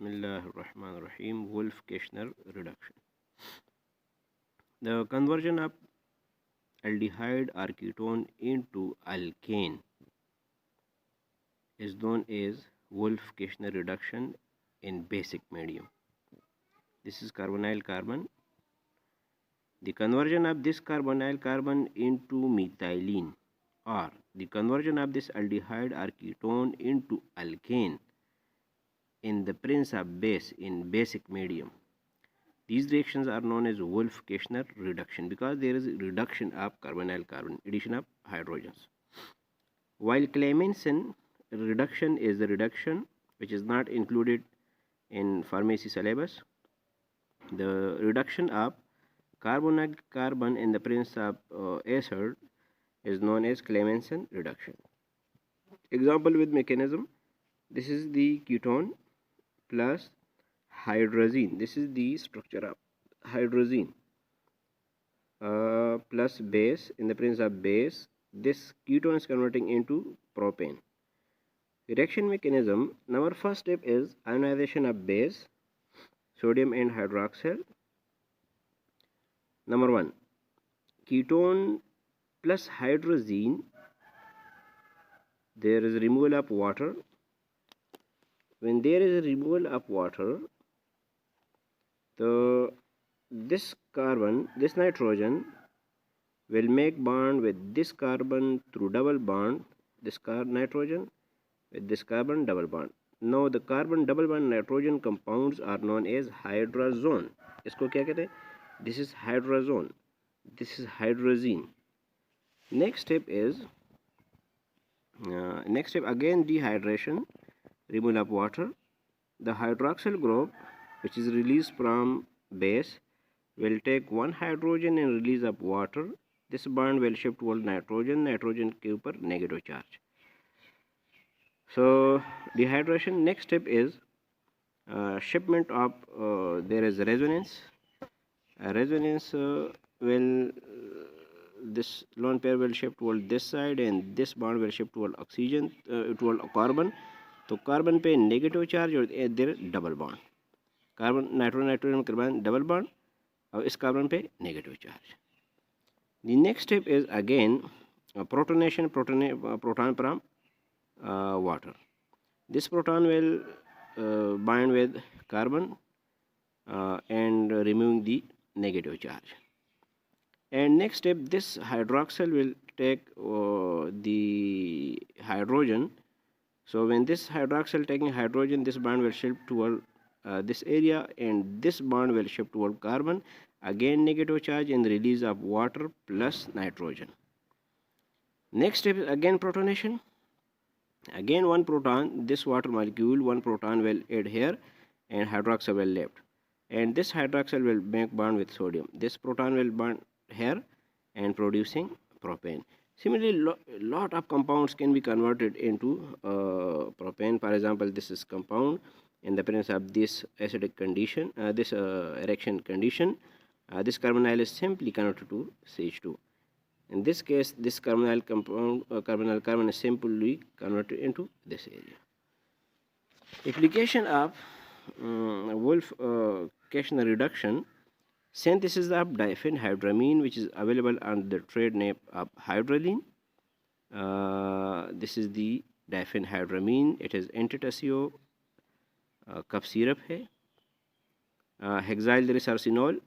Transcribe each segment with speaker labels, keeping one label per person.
Speaker 1: Bismillahirrahmanirrahim. Wolff-Kishner reduction. The conversion of aldehyde or ketone into alkane is known as Wolff-Kishner reduction in basic medium. This is carbonyl carbon. The conversion of this carbonyl carbon into methylene, or the conversion of this aldehyde or ketone into alkane in the presence of base in basic medium. These reactions are known as Wolff-Kishner reduction because there is a reduction of carbonyl carbon, addition of hydrogens. While Clemmensen reduction is the reduction which is not included in pharmacy syllabus, the reduction of carbonyl carbon in the presence of acid is known as Clemmensen reduction. Example with mechanism: this is the ketone plus hydrazine. This is the structure of hydrazine plus base. In the presence of base, this ketone is converting into propane. Reaction mechanism: number first step is ionization of base, sodium and hydroxyl. Number 1, ketone plus hydrazine, there is removal of water. When there is a removal of water, this nitrogen will make bond with this carbon through double bond, this nitrogen with this carbon double bond. Now the carbon double bond nitrogen compounds are known as hydrazone. इसको क्या कहते हैं? This is hydrazone. This is hydrazine. Next step again dehydration, removal of water. The hydroxyl group, which is released from base, will take one hydrogen and release of water. This bond will shift toward nitrogen. Nitrogen के ऊपर negative charge. So dehydration. Next step is shipment of there is resonance. Resonance will this lone pair will shift toward this side and this bond will shift toward oxygen toward carbon. तो carbon पे negative charge और इधर double bond, carbon nitrogen carbon double bond और इस carbon पे negative charge. The next step is again protonation, proton from water. This proton will bind with carbon and removing the negative charge. And next step, this hydroxyl will take the hydrogen. So when this hydroxyl taking hydrogen, this bond will shift toward this area and this bond will shift toward carbon. Again negative charge and release of water plus nitrogen. Next step is again protonation. Again one proton, this water molecule, one proton will add here and hydroxyl will left. And this hydroxyl will make bond with sodium. This proton will bond here and producing propane. Similarly, lot of compounds can be converted into propane. For example, this is compound in the presence of this acidic condition, this reaction condition. This carbonyl is simply converted to CH2. In this case, this carbonyl compound, carbonyl carbon is simply converted into this area. Application of Wolff-Kishner reduction: synthesis of diphenhydramine, which is available under the trade name of Hydralin. This is the diphenhydramine. It is antitasio cough syrup है. Hexyl resorcinol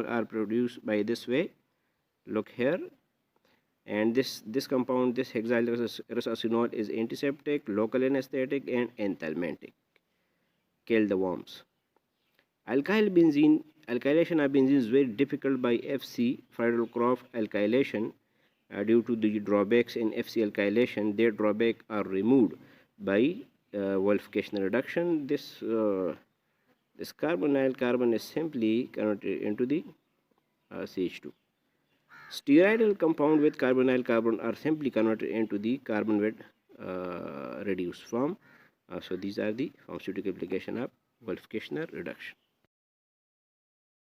Speaker 1: are produced by this way. Look here. And this compound, this hexyl resorcinol, is antiseptic, local anesthetic, and anthelmintic. Kill the worms. Alkyl benzene, alkylation of benzene is very difficult by FC, Friedel-Crafts alkylation, due to the drawbacks in FC alkylation. Their drawbacks are removed by Wolff-Kishner reduction. This carbonyl carbon is simply converted into the CH2. Steroidal compound with carbonyl carbon are simply converted into the carbon with reduced form. So these are the pharmaceutical application of Wolff-Kishner reduction.